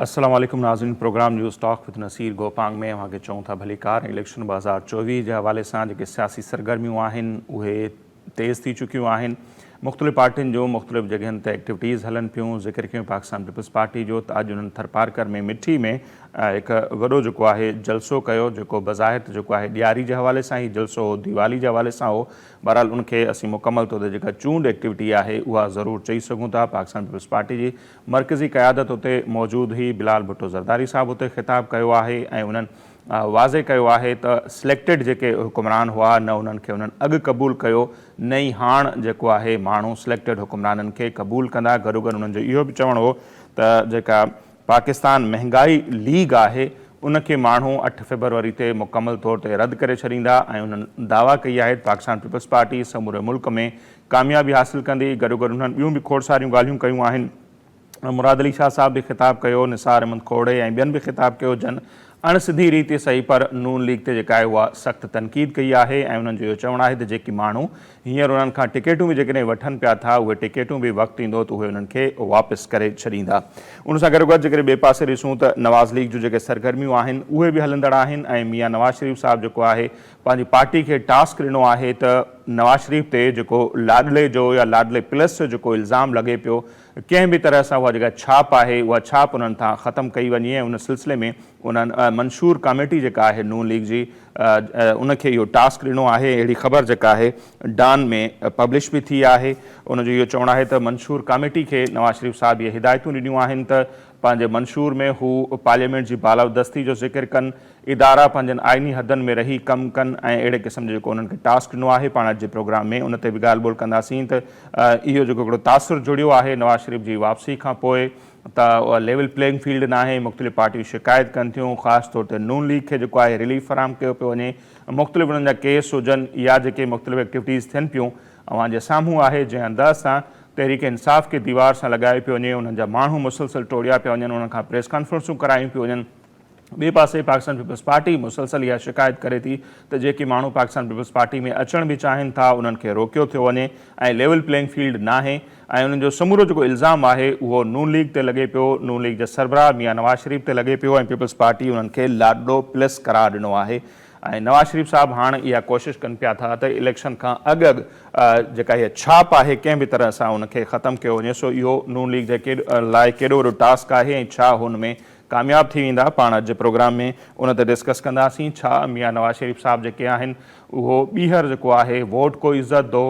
अस्सलाम वालेकुम नाज़रीन। Programme news talk with Naseer Gopang में अव्हांखे चऊं था भलीकार इलेक्शन 2024 जे हवाले सां जेके सियासी सरगर्मियूं आहिनि उहे तेज़ थी चुकियूं आहिनि। मुख़्तलिफ़ पार्टियुनि जो मुख़्तलिफ़ जॻहियुनि ते एक्टिविटीज़ हलनि पियूं। ज़िक्र कयूं पाकिस्तान पीपल्स पार्टी जो त अॼु उन्हनि थरपारकर में मिठी में हिकु वॾो जेको आहे जलसो कयो, जेको बज़ाहिर जेको आहे ॾियारी जे हवाले सां ई जलसो हो, दीवाली जे हवाले सां हो। बहरहाल उनखे असीं मुकमल तौर ते जेका चूंड एक्टिविटी आहे उहा ज़रूरु चई सघूं था। पाकिस्तान पीपल्स पार्टी जी मरकज़ी क़यादत हुते मौजूदु हुई। बिलाल भुट्टो ज़रदारी साहब हुते ख़िताब कयो आहे ऐं उन्हनि वाज़े कयो आहे त सिलेक्टेड जेके हुकुमरान हुआ न उन्हनि खे उन्हनि अॻु क़बूल कयो, न ई हाणे जेको आहे माण्हू सिलेक्टेड हुकुमराननि खे क़बूल कंदा। गॾोगॾु उन्हनि जो इहो बि चवणो हो त जेका पाकिस्तान महांगाई लीग आहे उनखे माण्हू 8 फरवरी ते मुकमल तौर ते रद्द करे छॾींदा ऐं उन्हनि दावा कई आहे पाकिस्तान पीपल्स पार्टी समूरे मुल्क में कामयाबी हासिल कंदी। गॾोगॾु उन्हनि ॿियूं बि खोड़ सारियूं ॻाल्हियूं कयूं आहिनि। मुराद अली शाह साहब बि ख़िताब कयो, निसार अहमद खोड़े ऐं ॿियनि बि ख़िताब कयो जन अणसिधी रीति सही पर नून लीग ते जेका आहे उहा सख़्तु तनक़ीद कई आहे ऐं उन्हनि जो इहो चवणु आहे त जेकी माण्हू हींअर उन्हनि खां टिकेटूं बि जेकॾहिं वठनि पिया था उहे टिकेटूं बि वक़्तु ईंदो त उहे उन्हनि खे वापसि करे छॾींदा। उन सां गॾोगॾु जेकॾहिं ॿिए पासे ॾिसूं त नवाज़ लीग जूं जेके सरगर्मियूं आहिनि उहे बि हलंदड़ आहिनि ऐं मियां नवाज़ शरीफ़ साहब जेको आहे पंहिंजी पार्टी खे टास्क ॾिनो आहे त नवाज़ शरीफ़ ते जेको लाडले जो या लाडले प्लस जो जेको इल्ज़ाम लॻे पियो कंहिं बि तरह सां उहा जेका छाप आहे उहा छाप उन्हनि तां ख़तमु कई वञे ऐं उन सिलसिले में उन्हनि मंशूर कमेटी जेका आहे नून लीग जी उनखे इहो टास्क ॾिनो आहे। अहिड़ी ख़बर जेका आहे डान में पब्लिश बि थी आहे। उनजो इहो चवणु आहे त मंशूर कमेटी खे नवाज़ शरीफ़ साहब इहे हिदायतूं ॾिनियूं आहिनि त पंहिंजे मंशूर में हू पार्लियामेंट जी बालादस्ती जो ज़िक्र कनि, इदारा पंहिंजनि आइनी हदनि में रही कमु कनि ऐं अहिड़े क़िस्म जो जेको उन्हनि खे टास्क ॾिनो आहे पाण जे प्रोग्राम में उन ते बि ॻाल्हि ॿोल कंदासीं त इहो जेको हिकिड़ो तासुरु जुड़ियो आहे नवाज़ शरीफ़ जी वापसी खां पोइ त उहा लेवल प्लेइंग फील्ड न आहे। मुख़्तलिफ़ पार्टियूं शिकायत कनि थियूं, ख़ासि तौर ते नून लीग खे जेको आहे रिलीफ फराहम कयो पियो वञे। मुख़्तलिफ़ उन्हनि जा केस हुजनि या जेके मुख़्तलिफ़ एक्टिविटीज़ थियनि पियूं अव्हां जे साम्हूं आहे जंहिं अंदाज़ सां तहरीक इंसाफ़ खे दीवार सां लॻायो पियो वञे, उन्हनि जा माण्हू मुसलसल टोड़िया पिया वञनि, उन्हनि खां प्रेस कॉन्फ्रेंसूं करायूं पियूं वञनि। ॿिए पासे पाकिस्तान पीपल्स पार्टी मुसलसल इहा शिकायत करे थी त जेके माण्हू पाकिस्तान पीपल्स पार्टी में अचण बि चाहिनि था उन्हनि खे रोकियो थियो वञे ऐं लेवल प्लेइंग फील्ड न आहे ऐं उन्हनि जो समूरो जेको इल्ज़ाम आहे उहो नून लीग ते लॻे पियो, नून लीग जे सरबराह मियां नवाज़ शरीफ़ ते लॻे पियो ऐं पीपल्स पार्टी उन्हनि खे लाडलो प्लस करार ॾिनो आहे। ऐं नवाज़ शरीफ़ साहब हाणे इहा कोशिशि कनि पिया था त इलेक्शन खां अॻु जेका इहा छाप आहे कंहिं बि तरह सां उनखे ख़तमु कयो वञे। सो इहो नून लीग जे लाइ केॾो वॾो टास्क आहे ऐं छा हुन में कामयाबु थी वेंदा पाण अॼु जे प्रोग्राम में उन ते डिस्कस कंदासीं। छा मियां नवाज़ शरीफ़ साहब जेके आहिनि उहो ॿीहर जेको आहे वोट को इज़त दो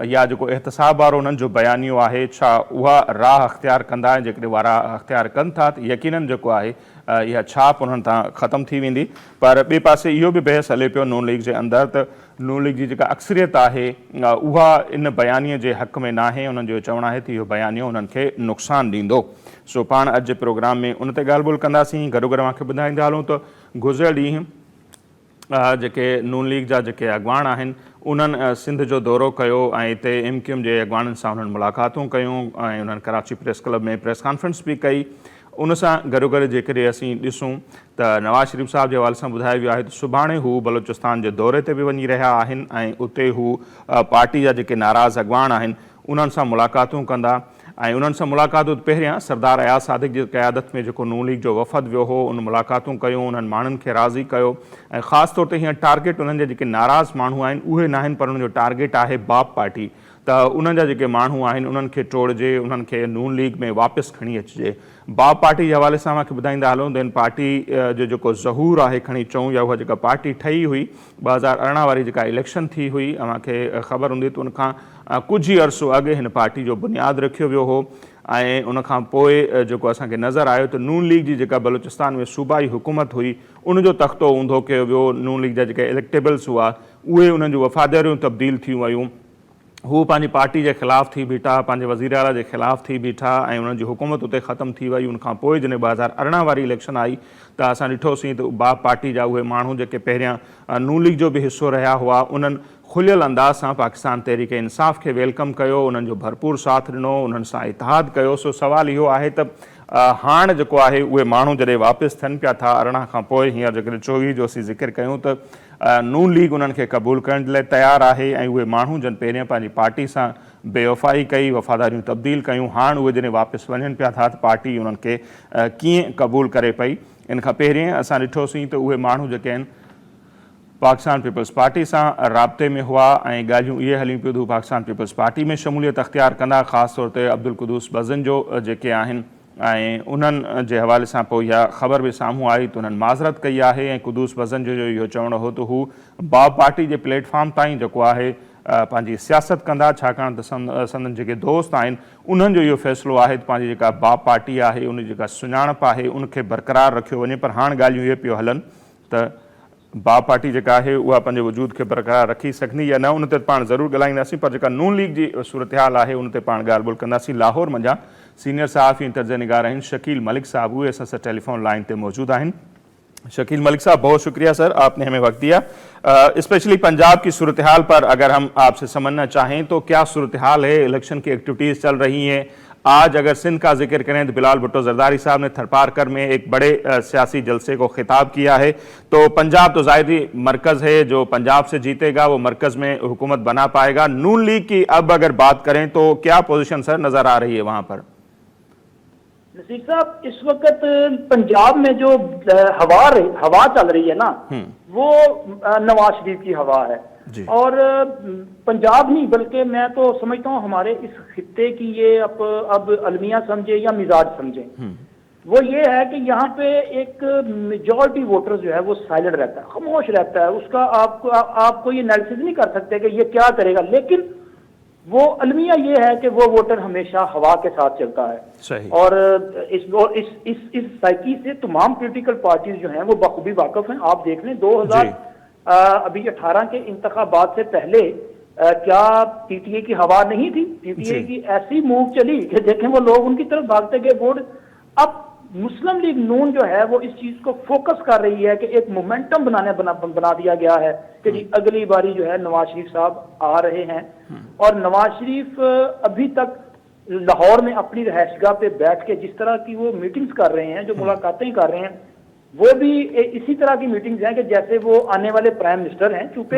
या जेको एहतसाब वारो उन्हनि जो बयानियो आहे छा उहा राह अख़्तियार कंदा ऐं जेकॾहिं उहा राह अख़्तियार कनि था त यकीननि जेको आहे इहा छाप उन्हनि तां ख़तमु थी वेंदी। पर ॿिए पासे इहो बि बहस हले पियो नून लीग जे अंदरि त नून लीग जी जेका अक्सरियत आहे उहा इन बयानीअ जे हक़ में न आहे। उन्हनि जो चवणु आहे त इहो बयानियो उन्हनि खे नुक़सानु ॾींदो। सो पाण अॼु जे प्रोग्राम में उन ते ॻाल्हि ॿोल कंदासीं। गॾोगॾु तव्हांखे ॿुधाईंदा हलूं त गुज़िरियल ॾींहुं जेके नून लीग जा जेके अॻवान आहिनि उन्हनि सिंध जो दौरो कयो ऐं हिते MQM जे अॻवाननि सां उन्हनि मुलाक़ातूं कयूं ऐं उन्हनि कराची प्रेस क्लब में प्रेस कॉन्फ्रेंस बि कई। उन सां गॾोगॾु जेकॾहिं असीं ॾिसूं त नवाज़ शरीफ़ साहब जे हवाले सां ॿुधायो वियो आहे त सुभाणे हू बलोचिस्तान जे दौरे ते बि वञी रहिया आहिनि ऐं उते हू पार्टी जा जेके नाराज़ अॻवान आहिनि उन्हनि सां मुलाक़ातूं कंदा ऐं उन्हनि सां मुलाक़ातूं पहिरियां सरदार अयाज़ सादिक जी क़यादत में जेको नून लीग जो वफ़द वियो हो उन मुलाक़ातूं कयूं, उन्हनि माण्हुनि खे राज़ी कयो ऐं ख़ासि तौर ते हीअं टारगेट उन्हनि जा जेके नाराज़ माण्हू आहिनि उहे न आहिनि पर उन्हनि जो टारगेट आहे बाप पार्टी त उन्हनि जा जेके माण्हू आहिनि उन्हनि खे टोड़िजे, उन्हनि खे नून लीग में वापसि खणी अचिजे। बाप पार्टी जे हवाले सां मूंखे ॿुधाईंदा हलूं त इन पार्टी जो जेको ज़हूर आहे खणी चऊं या उहा जेका पार्टी ठही हुई 2018 वारी जेका इलेक्शन थी हुई मूंखे ख़बर हूंदी त उनखां कुझु ई अरसो अॻु हिन पार्टी जो बुनियादु रखियो वियो हो ऐं उनखां पोइ जेको असांखे नज़र आयो त नून लीग जी जेका बलोचिस्तान में सूबाई हुकूमत हुई उनजो तख़्तो ऊंधो कयो वियो। नून लीग जा जेके इलेक्टेबल्स हुआ उहे उन्हनि जूं वफ़ादारियूं तब्दील थी वियूं, हू पंहिंजी पार्टी जे ख़िलाफ़ु थी बीठा, पंहिंजे वज़ीर आला जे ख़िलाफ़ु थी बीठा ऐं उन्हनि जी हुकूमत उते ख़तमु थी वई। उनखां पोइ जॾहिं 2018 वारी इलेक्शन आई त असां ॾिठोसीं त बाप पार्टी जा उहे माण्हू जेके पहिरियां नून लीग जो बि हिसो रहिया हुआ उन्हनि खुलियल अंदाज़ सां पाकिस्तान तहरीक इंसाफ़ खे वेलकम कयो, उन्हनि जो भरपूर साथ ॾिनो, उन्हनि सां इतिहाद कयो। सो सुवालु इहो आहे त हाणे जेको आहे उहे माण्हू जॾहिं वापसि थियनि पिया था 18 खां पोइ हींअर जेकॾहिं 24 जो असीं ज़िक्र कयूं त नून लीग उन्हनि खे क़बूल करण लाइ तयारु आहे ऐं उहे माण्हू जन पहिरियों पंहिंजी पार्टी सां बेवफ़ाई कई, वफ़ादारियूं तब्दील कयूं, हाणे उहे जॾहिं वापसि वञनि पिया था त पार्टी उन्हनि खे कीअं क़बूल करे पई। इन खां पहिरियों असां ॾिठोसीं त उहे माण्हू जेके आहिनि पाकिस्तान पीपल्स पार्टी सां राब्ते में हुआ ऐं ॻाल्हियूं इहे हलियूं पियूं त पाकिस्तान पीपल्स पार्टी में शमूलियत अख़्तियार कंदा, ख़ासि तौर ते अब्दुल क़ुदूस बज़न जो जेके आहिनि ऐं उन्हनि जे हवाले सां पोइ इहा ख़बर बि साम्हूं आई त उन्हनि माज़रत कई आहे ऐं क़ुदूस बज़न जो इहो चवणो हो त हू बाब पार्टी जे प्लेटफॉर्म ताईं जेको आहे पंहिंजी सियासत कंदा, छाकाणि त संदन जेके दोस्त आहिनि उन्हनि जो इहो फ़ैसिलो आहे त पंहिंजी जेका बाब पार्टी आहे उन जेका सुञाणप आहे उनखे बरक़रार रखियो वञे। पर हाणे ॻाल्हियूं इहे पियो हलनि त बाब पार्टी जेका आहे उहा पंहिंजे वजूद खे बरक़रार रखी सघंदी या न, उन ते पाण ज़रूरु ॻाल्हाईंदासीं। पर जेका नून लीग जी सूरत हाल आहे उन ते पाण ॻाल्हि ॿोल कंदासीं। लाहौर मंझां सीनियर सहाफ़ी तर्ज़ निगार आहिनि शकील मलिक साहब, हुए असां सां टेलीफोन लाइन पे मौजूद आहिनि। शकील मलिक साहब, बहुत शुक्रिया सर, आपने हमें वक्त दिया। स्पेशली पंजाब की सूरत हाल पर अगर हम आपसे समझना चाहें तो क्या सूरत हाल है, इलेक्शन की एक्टिविटीज़ चल रही हैं। आज अगर सिंध का जिक्र करें तो बिलाल भुट्टो जरदारी साहब ने थरपारकर में एक बड़े सियासी जलसे को खिताब किया है। तो पंजाब तो ज़ाहिरी मरकज़ है, जो पंजाब से जीतेगा वो मरकज़ में हुकूमत बना पाएगा। नून लीग की अब अगर बात करें तो क्या पोजीशन सर नज़र आ रही है वहाँ पर? नसीर साहब, इस वक्त पंजाब में जो हवा चल रही है ना, वो नवाज शरीफ की हवा है। और पंजाब नहीं बल्कि मैं तो समझता हूँ हमारे इस खित्ते की ये अब अलमिया समझे या मिजाज समझे, वो ये है कि यहाँ पे एक मेजॉरिटी वोटर जो है वो साइलेंट रहता है, खामोश रहता है। उसका आपको ये एनालिसिस नहीं कर सकते कि ये क्या करेगा, लेकिन वो अलमिया ये है कि वो वोटर हमेशा हवा के साथ चलता है। सही। और इस साइकी से तमाम पॉलिटिकल पार्टीज जो हैं वो बखूबी वाकिफ हैं। आप देख लें 2018 के इंतखाबात से पहले क्या पीटीए की हवा नहीं थी? पीटीए की ऐसी मूव चली कि देखें वो लोग उनकी तरफ भागते गए वोट। अब मुस्लिम लीग नून जो है वो इस चीज को फोकस कर रही है कि एक मोमेंटम बना दिया गया है कि जी अगली बारी जो है नवाज शरीफ साहब आ रहे हैं। और नवाज शरीफ अभी तक लाहौर में अपनी रहायशगाह पे बैठ के जिस तरह की वो मीटिंग्स कर रहे हैं, जो मुलाकातें कर रहे हैं, वो भी इसी तरह की मीटिंग्स हैं कि जैसे वो आने वाले प्राइम मिनिस्टर हैं। चूंकि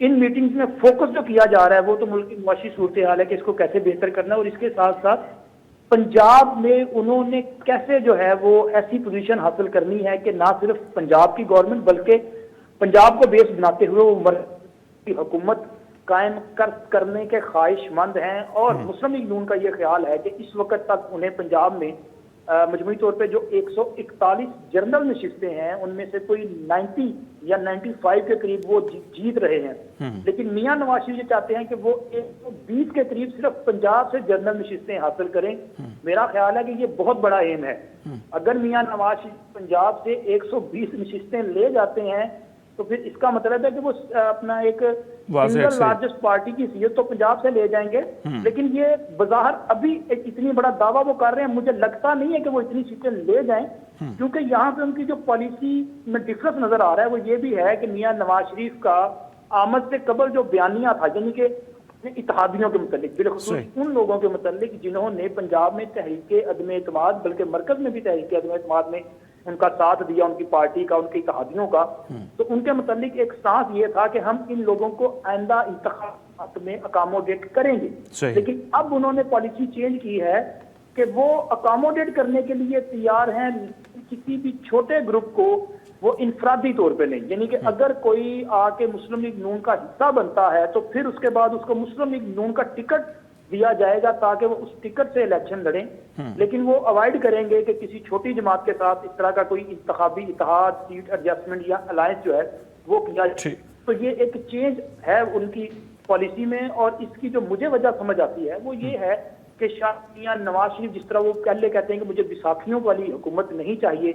इन मीटिंग्स में फोकस जो किया जा रहा है वो तो मुल्क की मुआशी सूरत हाल है कि इसको कैसे बेहतर करना है, और इसके साथ साथ पंजाब में उन्होंने कैसे जो है वो ऐसी पोजीशन हासिल करनी है कि ना सिर्फ पंजाब की गवर्नमेंट बल्कि पंजाब को बेस बनाते हुए वो मरकज़ी हुकूमत कायम करने के ख्वाहिशमंद हैं। और मुस्लिम लीग नून का ये ख्याल है कि इस वक्त तक उन्हें पंजाब में मजमूई तौर पे जो 141 जनरल नशिस्तें हैं उनमें से कोई 90 या 95 के करीब वो जीत रहे हैं। लेकिन मियां नवाज शरीफ ये चाहते हैं कि वो 120 के करीब सिर्फ पंजाब से जनरल नशिस्तें हासिल करें। मेरा ख्याल है कि ये बहुत बड़ा एम है। अगर मियां नवाज शरीफ पंजाब से 120 नशिस्तें ले जाते हैं तो फिर इसका मतलब है कि वो अपना एक सिंगल लार्जेस्ट पार्टी की सीट तो पंजाब से ले जाएंगे। लेकिन ये बज़ाहिर अभी एक इतनी बड़ा दावा वो कर रहे हैं, मुझे लगता नहीं है कि वो इतनी सीटें ले जाएं, क्योंकि यहाँ पे उनकी जो पॉलिसी में डिफरेंस नजर आ रहा है वो ये भी है कि मियां नवाज शरीफ का आमद से कबल जो बयानिया था, यानी कि इत्तेहादियों के मुतालिक, बिलखुसूस उन लोगों के मुतालिक जिन्होंने पंजाब में तहरीक अदम एतमाद, बल्कि मरकज में भी तहरीक अदम एतमाद में उनका साथ दिया, उनकी पार्टी का, उनके इत्तेहादियों का, तो उनके मुतालिक एक सांस ये था कि हम इन लोगों को आइंदा इंतखाबात में अकोमोडेट करेंगे। लेकिन अब उन्होंने पॉलिसी चेंज की है कि वो अकोमोडेट करने के लिए तैयार हैं किसी भी छोटे ग्रुप को वो इनफरादी तौर पे नहीं, यानी कि अगर कोई आके मुस्लिम लीग नून का हिस्सा बनता है तो फिर उसके बाद उसको मुस्लिम लीग नून का टिकट दिया जाएगा ताकि वो उस टिकट से इलेक्शन लड़ें। लेकिन वो अवॉइड करेंगे कि किसी छोटी जमात के साथ इस तरह का कोई इंतखाबी इत्तेहाद, सीट एडजस्टमेंट या अलायंस जो है वो किया जाए। तो ये एक चेंज है उनकी पॉलिसी में। और इसकी जो मुझे वजह समझ आती है वो ये है कि शायद नवाज शरीफ जिस तरह वो पहले कहते हैं कि मुझे बैसाखियों वाली हुकूमत नहीं चाहिए,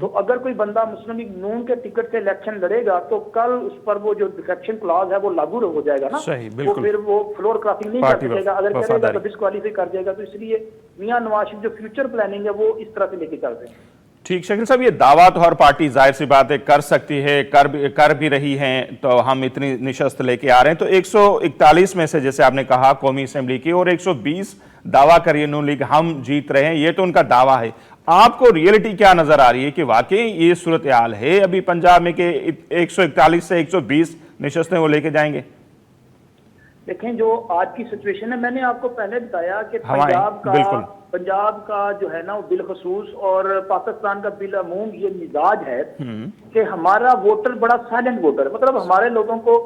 तो अगर कोई बंदा मुस्लिम लीग नून के टिकट से इलेक्शन लड़ेगा तो कल उस पर वो जो डिफेक्शन क्लॉज है वो लागू हो जाएगा ना, वो फिर वो फ्लोर क्रॉसिंग नहीं कर सकेगा, अगर करेगा तो डिस्क्वालीफाई कर जाएगा। तो इसलिए मियां नवाज शरीफ जो फ्यूचर प्लानिंग है वो इस तरह से लेके चल रहे हैं। ठीक शकील साहब, ये दावा तो हर पार्टी जाहिर सी बात है कर सकती है, कर भी रही हैं, तो हम इतनी निशस्त लेके आ रहे हैं। तो 141 में से जैसे आपने कहा कौमी असेंबली की, और 120 दावा करिए नून लीग हम जीत रहे हैं, ये तो उनका दावा है। آپ کو ریئلٹی کیا نظر آ رہی ہے کہ واقعی یہ صورتحال ہے ابھی پنجاب میں کہ 141 سے 120 نشستیں وہ لے کے جائیں گے؟ دیکھیں جو آج کی سچویشن ہے، میں نے آپ کو پہلے بتایا کہ بالکل پنجاب کا جو ہے نا وہ بالخصوص اور پاکستان کا بالعموم یہ مزاج ہے کہ ہمارا ووٹر بڑا سائلنٹ ووٹر ہے. مطلب ہمارے لوگوں کو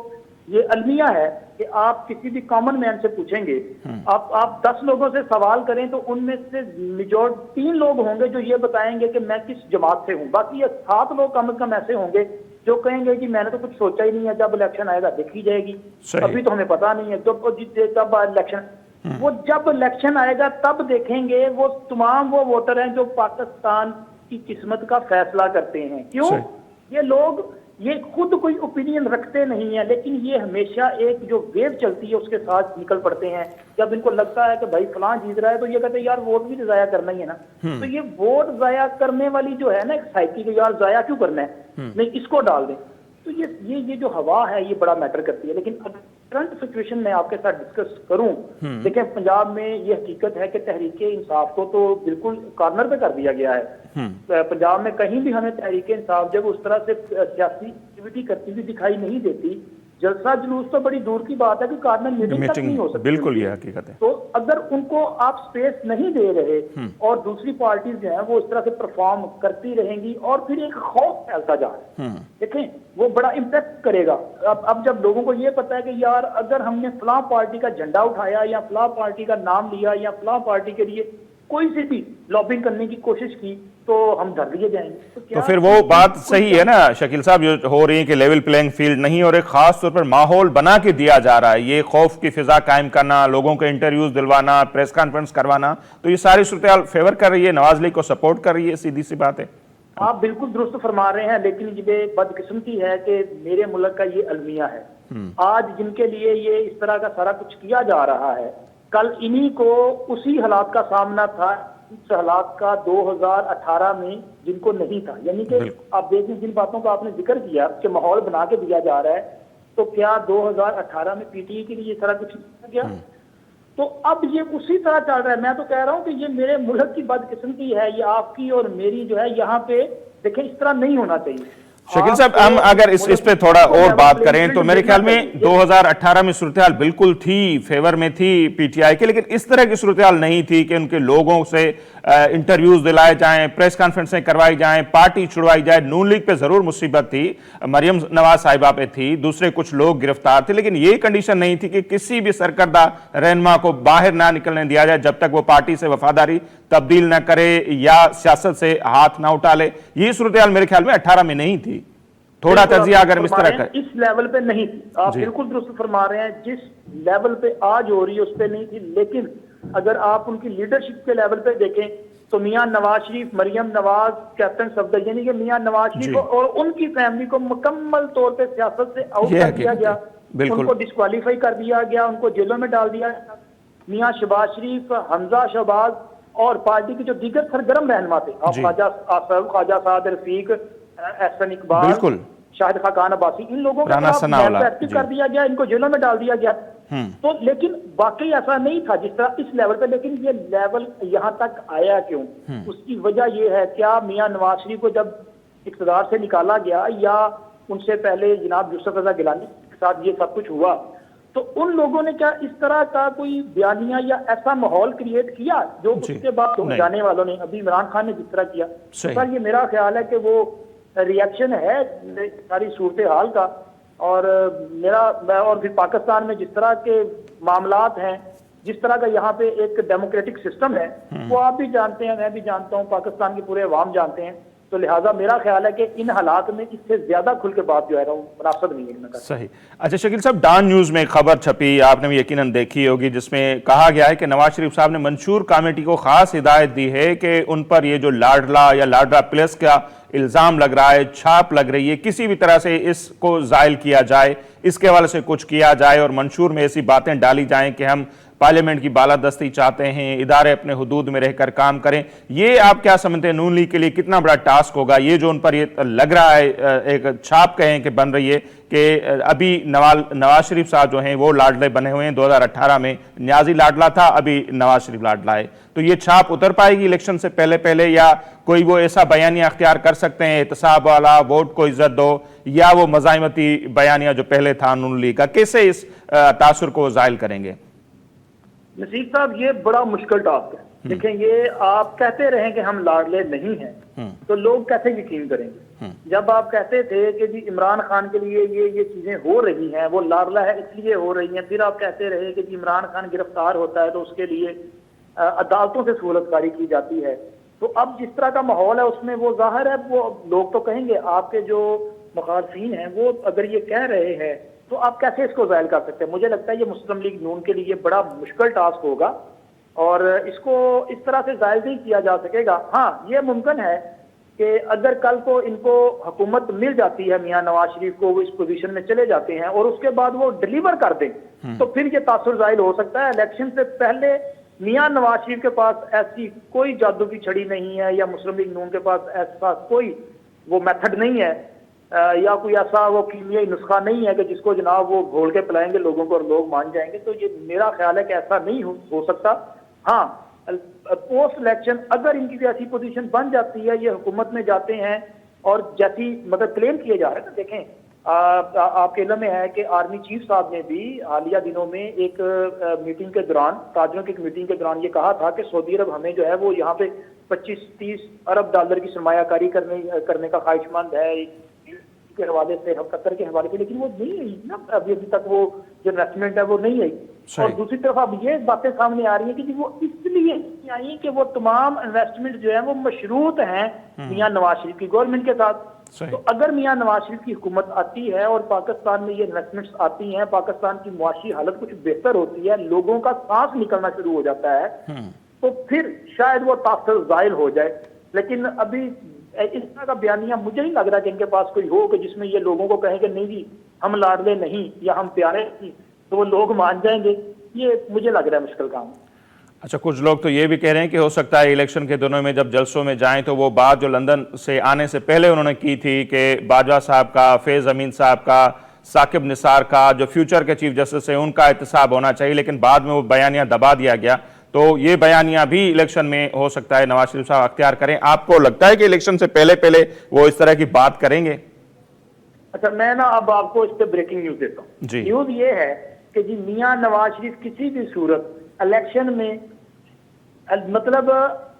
یہ المیہ ہے کہ آپ کسی بھی کامن مین سے پوچھیں گے، آپ 10 لوگوں سے سوال کریں تو ان میں سے 3 لوگ ہوں گے جو یہ بتائیں گے کہ میں کس جماعت سے ہوں. باقی یہ 7 لوگ کم از کم ایسے ہوں گے جو کہیں گے کہ میں نے تو کچھ سوچا ہی نہیں ہے، جب الیکشن آئے گا دیکھی جائے گی، ابھی تو ہمیں پتا نہیں ہے. جب الیکشن آئے گا تب دیکھیں گے. وہ تمام وہ ووٹر ہیں جو پاکستان کی قسمت کا فیصلہ کرتے ہیں. کیوں؟ یہ لوگ یہ خود کوئی اوپینین رکھتے نہیں ہیں، لیکن یہ ہمیشہ ایک جو ویو چلتی ہے اس کے ساتھ نکل پڑتے ہیں. جب ان کو لگتا ہے کہ بھائی فلاں جیت رہا ہے تو یہ کہتے ہیں یار ووٹ بھی ضائع کرنا ہی ہے نا. تو یہ ووٹ ضائع کرنے والی جو ہے نا ایک سائیکی کہ یار ضائع کیوں کرنا ہے، نہیں اس کو ڈال دیں. تو یہ جو ہوا ہے یہ بڑا میٹر کرتی ہے. لیکن کرنٹ سچویشن میں آپ کے ساتھ ڈسکس کروں، دیکھیں پنجاب میں یہ حقیقت ہے کہ تحریک انصاف کو تو بالکل کارنر پہ کر دیا گیا ہے. پنجاب میں کہیں بھی ہمیں تحریک انصاف جب اس طرح سے سیاسی ایکٹیویٹی کرتی ہوئی دکھائی نہیں دیتی. جلسہ جلوس تو بڑی دور کی بات ہے کہ کارنر میٹنگ تک نہیں ہو سکتی. بالکل یہ حقیقت ہے. تو اگر ان کو آپ سپیس نہیں دے رہے اور دوسری پارٹیز جو ہیں وہ اس طرح سے پرفارم کرتی رہیں گی اور پھر ایک خوف پھیلتا جا رہا ہے، دیکھیں وہ بڑا امپیکٹ کرے گا. اب جب لوگوں کو یہ پتا ہے کہ یار اگر ہم نے فلاں پارٹی کا جھنڈا اٹھایا یا فلاں پارٹی کا نام لیا یا فلاں پارٹی کے لیے کوئی سی بھی لابنگ کرنے کی کوشش کی تو ہم دھر لیے جائیں گے. تو پھر وہ بات صحیح ہے نا شکیل صاحب جو ہو رہی ہے کہ لیول پلینگ فیلڈ نہیں اور ایک خاص طور پر ماحول بنا کے دیا جا رہا ہے. یہ خوف کی فضا قائم کرنا، لوگوں کو انٹرویوز دلوانا، پریس کانفرنس کروانا، تو یہ ساری صورتحال فیور کر رہی ہے، نواز لیگ کو سپورٹ کر رہی ہے. سیدھی سی بات ہے. آپ بالکل درست فرما رہے ہیں، لیکن یہ بدقسمتی ہے کہ میرے ملک کا یہ المیہ ہے. آج جن کے لیے یہ اس طرح کا سارا کچھ کیا جا رہا ہے، کل انہی کو اسی حالات کا سامنا تھا، اس حالات کا 2018 میں جن کو نہیں تھا. یعنی کہ آپ دیکھیں جن باتوں کا آپ نے ذکر کیا کہ ماحول بنا کے دیا جا رہا ہے، تو کیا 2018 میں پی ٹی آئی کے لیے یہ سارا کچھ نہیں کیا؟ تو اب یہ اسی طرح چل رہا ہے. میں تو کہہ رہا ہوں کہ یہ میرے ملک کی بدقسمتی ہے، یہ آپ کی اور میری جو ہے یہاں پہ دیکھیں اس طرح نہیں ہونا چاہیے. شکیل صاحب ہم اگر اس پہ تھوڑا اور بات کریں تو میرے خیال میں 2018 میں صورتحال بالکل تھی، فیور میں تھی پی ٹی آئی کے، لیکن اس طرح کی صورتحال نہیں تھی کہ ان کے لوگوں سے انٹرویوز دلائے جائیں، پریس کانفرنسیں کروائی جائیں، پارٹی چھڑوائی جائے. نون لیگ پہ ضرور مصیبت تھی، مریم نواز صاحبہ پہ تھی، دوسرے کچھ لوگ گرفتار تھے، لیکن یہ کنڈیشن نہیں تھی کہ کسی بھی سرکردہ رہنما کو باہر نہ نکلنے دیا جائے جب تک وہ پارٹی سے وفاداری تبدیل نہ کرے یا سیاست سے ہاتھ نہ اٹھا لے. یہ صورتحال میرے خیال میں 18 میں نہیں تھی. تھوڑا تجزیہ اگر ہم اس طرح کریں. اس لیول پہ نہیں تھی، آپ بالکل درست فرما رہے ہیں. جس لیول پہ آج ہو رہی ہے اس پہ نہیں تھی، لیکن اگر آپ ان کی لیڈرشپ کے لیول پہ دیکھیں تو میاں نواز شریف، مریم نواز، کیپٹن صفدر، یعنی کہ میاں نواز شریف اور ان کی فیملی کو مکمل طور پہ سیاست سے آؤٹ کر دیا گیا، ان کو ڈسکوالیفائی کر دیا گیا، ان کو جیلوں میں ڈال دیا. میاں شہباز شریف، حمزہ شہباز اور پارٹی کے جو دیگر سرگرم رہنما تھے، خواجہ آصف، خواجہ سعد رفیق، احسن اقبال، شاہد خاقان عباسی، ان لوگوں کو ایکٹیو کر دیا گیا، ان کو جیلوں میں ڈال دیا گیا. تو لیکن واقعی ایسا نہیں تھا جس طرح اس لیول پہ. لیکن یہ لیول یہاں تک آیا کیوں؟ اس کی وجہ یہ ہے، کیا میاں نواز شریف کو جب اقتدار سے نکالا گیا یا ان سے پہلے جناب یوسف رضا گیلانی کے ساتھ یہ سب کچھ ہوا تو ان لوگوں نے کیا اس طرح کا کوئی بیانیہ یا ایسا ماحول کریٹ کیا جو اس کے بعد جانے والوں نے، ابھی عمران خان نے جس طرح کیا؟ سر یہ میرا خیال ہے کہ وہ ریئیکشن ہے ساری صورتحال کا. اور اور پھر پاکستان میں جس طرح کے معاملات ہیں، جس طرح کا یہاں پہ ایک ڈیموکریٹک سسٹم ہے، وہ آپ بھی جانتے ہیں، میں بھی جانتا ہوں، پاکستان کے پورے عوام جانتے ہیں. تو لہٰذا میرا خیال ہے کہ ان حالات میں اس سے زیادہ کھل کے بات جو ہے وہ مناسب نہیں ہے. صحیح. اچھا شکیل صاحب، ڈان نیوز میں ایک خبر چھپی، آپ نے بھی یقیناً دیکھی ہوگی، جس میں کہا گیا ہے کہ نواز شریف صاحب نے منشور کمیٹی کو خاص ہدایت دی ہے کہ ان پر یہ جو لاڈلا یا لاڈلا پلس کا الزام لگ رہا ہے، چھاپ لگ رہی ہے، کسی بھی طرح سے اس کو زائل کیا جائے، اس کے حوالے سے کچھ کیا جائے اور منشور میں ایسی باتیں ڈالی جائیں کہ ہم पार्लियामेंट की बालादस्ती चाहते हैं, इदारे अपने हुदूद में रहकर काम करें। ये आप क्या समझते हैं नून लीग के लिए कितना बड़ा टास्क होगा? ये जो उन पर ये लग रहा है, एक छाप कहें कि बन रही है कि अभी नवाज शरीफ साहब जो हैं वो लाडले बने हुए हैं। 2018 में न्याजी लाडला था, अभी नवाज शरीफ लाडला है। तो ये छाप उतर पाएगी इलेक्शन से पहले पहले, या कोई वो ऐसा बयानिया अख्तियार कर सकते हैं एहतसाब वाला, वोट को इज्जत दो, या वो मज़ाहिमती बयानिया जो पहले था नून लीग का, कैसे इस तासुर को ज़ाहिल करेंगे? नसीब साहब, ये बड़ा मुश्किल टास्क है। देखें, ये आप कहते रहे कि हम लाडले नहीं हैं, तो लोग कैसे यकीन करेंगे? जब आप कहते थे कि जी इमरान खान के लिए ये चीजें हो रही हैं, वो लाडला है इसलिए हो रही हैं, फिर आप कहते रहे कि जी इमरान खान गिरफ्तार होता है तो उसके लिए अदालतों से सहूलतकारी की जाती है। तो अब जिस तरह का माहौल है उसमें वो जाहिर है, वो लोग तो कहेंगे, आपके जो मुखालफीन हैं वो अगर ये कह रहे हैं तो आप कैसे इसको ज़ाहिल कर सकते हैं? मुझे लगता है ये मुस्लिम लीग नून के लिए बड़ा मुश्किल टास्क होगा और इसको इस तरह से ज़ाहिल नहीं किया जा सकेगा। हाँ, ये मुमकिन है कि अगर कल को इनको हुकूमत मिल जाती है, मियां नवाज शरीफ को, वो इस पोजीशन में चले जाते हैं और उसके बाद वो डिलीवर कर दें, तो फिर ये तासुर ज़ाहिल हो सकता है। इलेक्शन से पहले मियां नवाज शरीफ के पास ऐसी कोई जादू की छड़ी नहीं है, या मुस्लिम लीग नून के पास ऐसा कोई वो मेथड नहीं है, या कोई ऐसा वो कीमियाई नुस्खा नहीं है कि जिसको जनाब वो घोल के पिलाएंगे लोगों को और लोग मान जाएंगे। तो ये मेरा ख्याल है कि ऐसा नहीं हो सकता। हाँ, पोस्ट इलेक्शन अगर इनकी ऐसी पोजीशन बन जाती है, ये हुकूमत में जाते हैं और जैसी मतलब क्लेम किए जा रहे हैं ना, देखें आपके इल्म में है कि आर्मी चीफ साहब ने भी हालिया दिनों में एक मीटिंग के दौरान, ताजरों की मीटिंग के दौरान ये कहा था कि सऊदी अरब हमें जो है वो यहाँ पे 25-30 अरब डॉलर की सरमायाकारी करने का ख्वाहिशमंद है के हवाले से, हम कतर के हवाले से, लेकिन वो नहीं आई ना, अभी तक वो जो इन्वेस्टमेंट है वो नहीं आई। और दूसरी तरफ अब ये बातें सामने आ रही है कि वो इसलिए आई कि वो तमाम इन्वेस्टमेंट जो है वो मशरूत हैं मियां नवाज शरीफ की गवर्नमेंट के साथ। तो अगर मियां नवाज शरीफ की हुकूमत आती है और पाकिस्तान में ये इन्वेस्टमेंट्स आती हैं, पाकिस्तान की मुआशी हालत कुछ बेहतर होती है, लोगों का सांस निकलना शुरू हो जाता है, तो फिर शायद वो तासुर ज़ाहिल हो जाए। लेकिन अभी इस तरह का बयानिया मुझे नहीं लग रहा कि इनके पास कोई हो कि जिसमें ये लोगों को कहें कि नहीं जी हम लाडले नहीं या हम प्यारे नहीं, तो वो लोग मान जाएंगे। ये मुझे लग रहा है मुश्किल काम। अच्छा, कुछ लोग तो ये भी कह रहे हैं कि हो सकता है इलेक्शन के दिनों में जब जलसों में जाएं तो वो बात जो लंदन से आने से पहले उन्होंने की थी कि बाजवा साहब का, फैज़ अमीन साहब का, साकिब निसार का, जो फ्यूचर के चीफ जस्टिस है, उनका एहतसाब होना चाहिए, लेकिन बाद में वो बयानिया दबा दिया गया। तो ये बयानिया भी इलेक्शन में हो सकता है नवाज शरीफ साहब अख्तियार करें। आपको लगता है कि इलेक्शन से पहले पहले वो इस तरह की बात करेंगे? अच्छा, मैं ना अब आपको इस पे ब्रेकिंग न्यूज देता हूँ। न्यूज ये है कि जी मियां नवाज शरीफ किसी भी सूरत इलेक्शन में, मतलब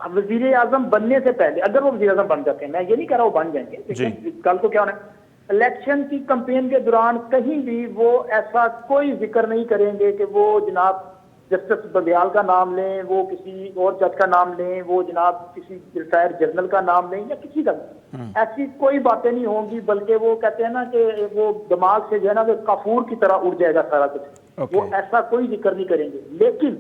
वजीर आजम बनने से पहले, अगर वो वजीर आजम बन जाते हैं, मैं ये नहीं कह रहा वो बन जाएंगे, लेकिन कल को क्या होना है, इलेक्शन की कैंपेन के दौरान कहीं भी वो ऐसा कोई जिक्र नहीं करेंगे कि वो जनाब जस्टिस बंदियाल का नाम लें, वो किसी और जज का नाम लें, वो जनाब किसी रिटायर्ड जनरल का नाम लें, या किसी का, ऐसी कोई बातें नहीं होंगी। बल्कि वो कहते हैं ना कि वो दिमाग से जो है ना वो काफूर की तरह उड़ जाएगा सारा कुछ। वो ऐसा कोई जिक्र नहीं करेंगे। लेकिन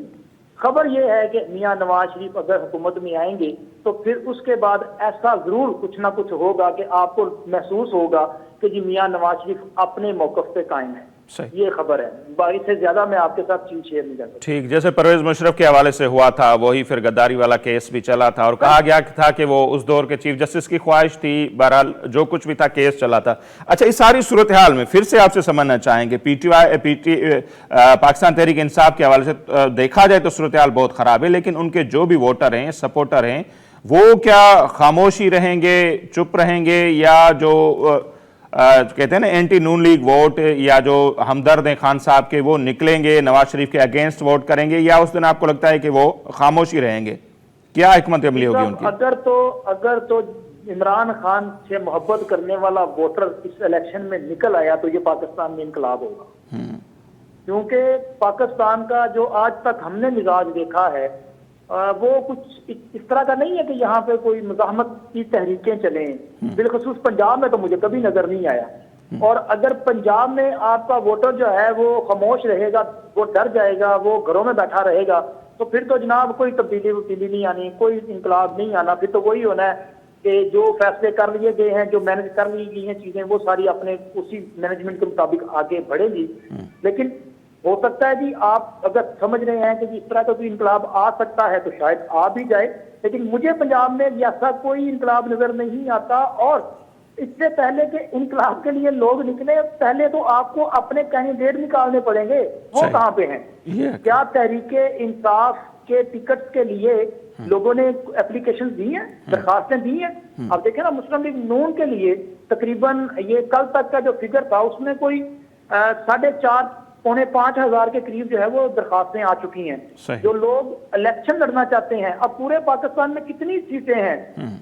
खबर यह है कि मियां नवाज शरीफ अगर हुकूमत में आएंगे तो फिर उसके बाद ऐसा जरूर कुछ ना कुछ होगा कि आपको महसूस होगा कि जी मियां नवाज शरीफ अपने मौकफ पे कायम है। ये खबर है, बारिश से ज्यादा मैं आपके साथ चीज शेयर नहीं करता। ठीक, जैसे परवेज मुशर्रफ के हवाले से हुआ था, वही फिर गद्दारी वाला केस भी चला था और कहा गया था कि वो उस दौर के चीफ जस्टिस की ख्वाहिश थी। बहरहाल जो कुछ भी था, केस चला था। अच्छा, इस सारी सूरत हाल में फिर से आपसे समझना चाहेंगे, पाकिस्तान तहरीक इंसाफ के हवाले से देखा जाए तो सूरत हाल बहुत खराब है, लेकिन उनके जो भी वोटर हैं, सपोर्टर हैं, वो क्या खामोशी रहेंगे, चुप रहेंगे, या जो कहते हैं ना एंटी नून लीग वोट, या जो हमदर्द हैं खान साहब के, वो निकलेंगे नवाज शरीफ के अगेंस्ट वोट करेंगे, या उस दिन आपको लगता है कि वो खामोशी रहेंगे? क्या हिकमत अमली होगी उनकी? अगर तो इमरान खान से मोहब्बत करने वाला वोटर इस इलेक्शन में निकल आया तो ये पाकिस्तान में इनकलाब होगा। क्योंकि पाकिस्तान का जो आज तक हमने मिजाज देखा है वो कुछ इस तरह का नहीं है कि यहाँ पे कोई मुज़ाहमत की तहरीकें चलें। बिलखसूस पंजाब में तो मुझे कभी नजर नहीं आया। और अगर पंजाब में आपका वोटर जो है वो खामोश रहेगा, वो डर जाएगा, वो घरों में बैठा रहेगा, तो फिर तो जनाब कोई तब्दीली नहीं आनी, कोई इंकलाब नहीं आना। फिर तो वही होना है कि जो फैसले कर लिए गए हैं, जो मैनेज कर ली गई हैं चीजें, वो सारी अपने उसी मैनेजमेंट के मुताबिक आगे बढ़ेगी। लेकिन हो सकता है जी आप अगर समझ रहे हैं कि इस तरह का कोई इनकलाब आ सकता है तो शायद आ भी जाए, लेकिन मुझे पंजाब में ऐसा कोई इनकलाब नजर नहीं आता। और इससे पहले के इनकलाब के लिए लोग निकले, पहले तो आपको अपने कैंडिडेट निकालने पड़ेंगे, वो कहाँ पे हैं? क्या तहरीके इंसाफ के टिकट के लिए लोगों ने एप्लीकेशन दी हैं, दरखास्तें दी हैं? अब देखें ना, मुस्लिम लीग नून के लिए तकरीबन ये कल तक का जो फिगर था उसमें कोई 4,500 पौने 5,000 के करीब जो है वो दरखास्तें आ चुकी हैं। जो लोग इलेक्शन लड़ना चाहते हैं, अब पूरे पाकिस्तान में कितनी सीटें हैं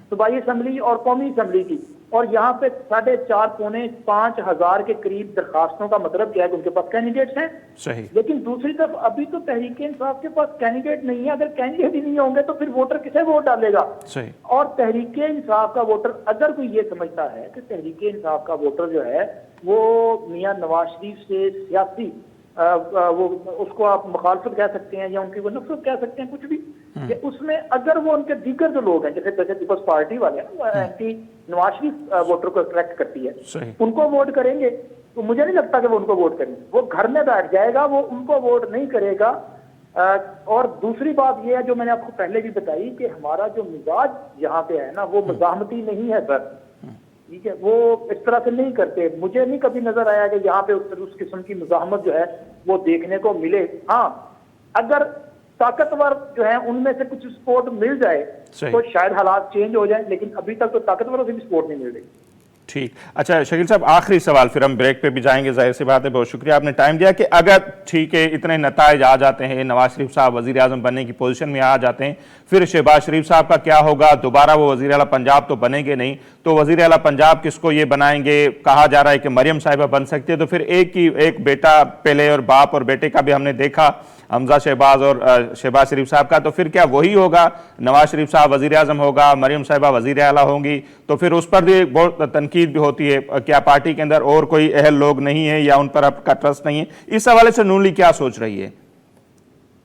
सूबाई असम्बली और कौमी असम्बली की, और यहाँ पे 4,500 पौने 5,000 के करीब दरखास्तों का मतलब क्या है कि उनके पास कैंडिडेट्स हैं। सही। लेकिन दूसरी तरफ अभी तो तहरीक इंसाफ के पास कैंडिडेट नहीं है। अगर कैंडिडेट ही नहीं होंगे तो फिर वोटर किसे वोट डालेगा? सही। और तहरीक इंसाफ का वोटर अगर कोई ये समझता है कि तहरीक इंसाफ का वोटर जो है वो मियां नवाज शरीफ से सियासी वो उसको आप मुखालफत कह सकते हैं या उनकी वो नफरत कह सकते हैं, कुछ भी, कि उसमें अगर वो उनके दीगर जो लोग हैं जैसे पीपल्स पार्टी वाले हैं, वो एंटी नवाज शरीफ वोटर को अट्रैक्ट करती है, उनको वोट करेंगे, तो मुझे नहीं लगता कि वो उनको वोट करेंगे। वो घर में बैठ जाएगा, वो उनको वोट नहीं करेगा। और दूसरी बात ये है जो मैंने आपको पहले भी बताई कि हमारा जो मिजाज यहाँ पे है ना वो मज़ाहमती नहीं है सर, ठीक है, वो इस तरह से नहीं करते। मुझे नहीं कभी नजर आया कि यहाँ पे उस किस्म की मुज़ाहमत जो है वो देखने को मिले। हाँ, अगर ताकतवर जो है उनमें से कुछ सपोर्ट मिल जाए तो शायद हालात चेंज हो जाए, लेकिन अभी तक तो ताकतवरों से भी सपोर्ट नहीं मिल रही। ठीक। अच्छा शकील साहब, आखिरी सवाल, फिर हम ब्रेक पे भी जाएंगे। जाहिर सी बात है, बहुत शुक्रिया आपने टाइम दिया, कि अगर ठीक है इतने नताइज आ जाते हैं, नवाज शरीफ साहब वजीर आजम बनने की पोजीशन में आ जाते हैं, फिर शहबाज शरीफ साहब का क्या होगा? दोबारा वो वजीर आला पंजाब तो बनेंगे नहीं, तो वजीर आला पंजाब किसको ये बनाएंगे? कहा जा रहा है कि मरियम साहिबा बन सकती है, तो फिर एक बेटा पहले और बाप और बेटे का भी हमने देखा, हमजा शहबाज और शहबाज शरीफ साहब का, तो फिर क्या वही होगा? नवाज शरीफ साहब वजीर आजम होगा, मरियम साहिबा वजीर आला होंगी, तो फिर उस पर भी बहुत तनकीद भी होती है, क्या पार्टी के अंदर और कोई अहल लोग नहीं है या उन पर आपका ट्रस्ट नहीं है? इस हवाले से नून लीग क्या सोच रही है?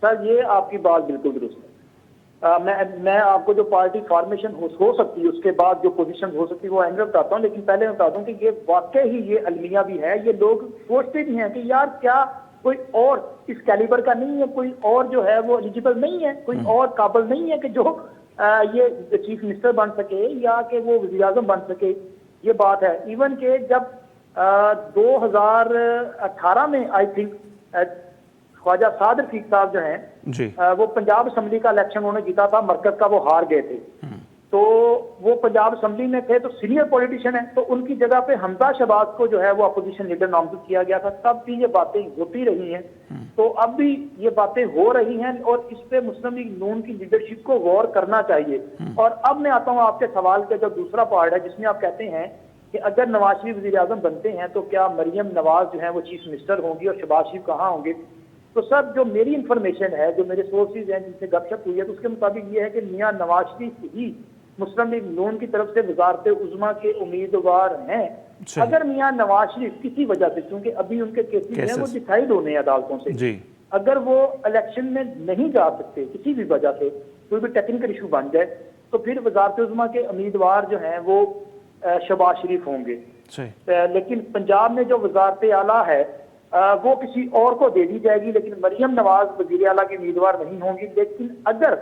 सर ये आपकी बात बिल्कुल दुरुस्त है। मैं आपको जो पार्टी फॉर्मेशन हो सकती है उसके बाद जो पोजीशन हो सकती है वो आएंगे बताता हूँ, लेकिन पहले मैं बता दूं कि ये वाकई ही ये अलमिया भी है। ये लोग सोचते भी हैं कि यार क्या कोई और इस कैलिबर का नहीं है, कोई और जो है वो एलिजिबल नहीं है, कोई और काबिल नहीं है कि जो ये चीफ मिनिस्टर बन सके या कि वो वज़ीर आज़म बन सके। ये बात है। इवन के जब 2018 में आई थिंक ख्वाजा साद रफीक साहब जो हैं वो पंजाब असम्बली का इलेक्शन उन्होंने जीता था, मरकज का वो हार गए थे, तो वो पंजाब असम्बली में थे, तो सीनियर पॉलिटिशियन है, तो उनकी जगह पे हमजा शहबाज को जो है वो अपोजिशन लीडर नामजद किया गया था। तब भी ये बातें होती रही हैं, तो अब भी ये बातें हो रही हैं, और इस पे मुस्लिम लीग नून की लीडरशिप को गौर करना चाहिए। और अब मैं आता हूँ आपके सवाल का जो दूसरा पार्ट है, जिसमें आप कहते हैं कि अगर नवाज शरीफ वज़ीर आज़म बनते हैं तो क्या मरियम नवाज जो है वो चीफ मिनिस्टर होंगी और शहबाज शरीफ कहाँ होंगे? तो सर जो मेरी इंफॉर्मेशन है, जो मेरे सोर्सेज हैं जिनसे गपशप हुई है, तो उसके मुताबिक ये है कि मियां नवाज शरीफ ही मुस्लिम लीग नून की तरफ से वजारत उज़्मा के उम्मीदवार हैं। अगर मियां नवाज शरीफ किसी वजह से, क्योंकि अभी उनके केसेस हैं वो डिसाइड होने हैं अदालतों से, अगर वो इलेक्शन में नहीं जा सकते किसी भी वजह से, कोई भी टेक्निकल इशू बन जाए, तो फिर वजारत उज़्मा के उम्मीदवार जो हैं वो शहबाज शरीफ होंगे। लेकिन पंजाब में जो वजारत आला है वो किसी और को दे दी जाएगी, लेकिन मरियम नवाज वजीर आला की उम्मीदवार नहीं होंगी। लेकिन अगर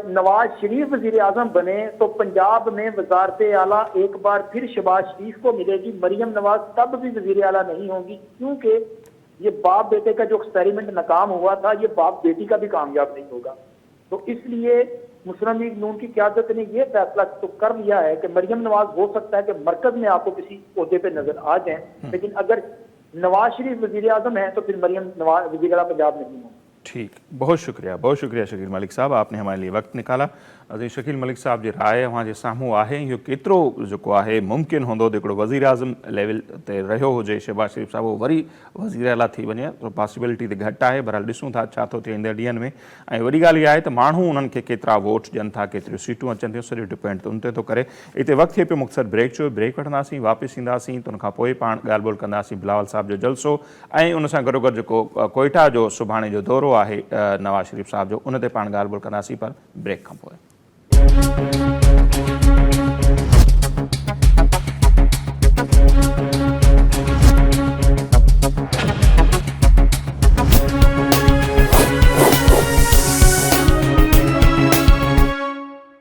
नवाज शरीफ वजीर आजम बने तो पंजाब में वजारत आला एक बार फिर शहबाज शरीफ को मिलेगी, मरियम नवाज तब भी वजीर आला नहीं होंगी, क्योंकि ये बाप बेटे का जो एक्सपेरिमेंट नाकाम हुआ था, ये बाप बेटी का भी कामयाब नहीं होगा। तो इसलिए मुस्लिम लीग नून की क़यादत ने यह फैसला तो कर लिया है कि मरियम नवाज हो सकता है कि मरकज में आपको किसी ओहदे पे नजर आ जाए, लेकिन अगर नवाज शरीफ वजीर आजम है तो फिर मरियम नवाज वजीर आला पंजाब नहीं हो। ठीक, बहुत शुक्रिया शकील मलिक साहब, आपने हमारे लिए वक्त निकाला। अज़ीज़ शकील मलिक साहब जी राय वहाँ जे साम्हूं आहे, इहो केतिरो जेको आहे मुमकिन हूंदो त हिकिड़ो वज़ीर आज़म लेवल ते रहियो हुजे शहबाज शरीफ साहब, वो वरी वज़ीर आला थी वञे, तो पॉसिबिलिटी त घटि आहे। बहरहाल ॾिसूं था छा थो थिए ईंदड़ ॾींहंनि में। ऐं वॾी ॻाल्हि इहा आहे त माण्हू उन्हनि खे केतिरा वोट ॾियनि था, केतिरियूं सीटूं अचनि थियूं, सॼो डिपेंड उन ते थो करे। हिते वक़्तु थिए पियो मुख़्तसर ब्रेक जो, ब्रेक वठंदासीं, वापसि ईंदासीं, त उनखां पोइ पाण ॻाल्हि ॿोल कंदासीं बिलावल साहब जो जलसो, ऐं उन सां गॾोगॾु जेको कोयटा जो सुभाणे जो दौरो आहे नवाज शरीफ साहब जो, उन ते पाण ॻाल्हि ॿोल कंदासीं, पर ब्रेक खां पोइ।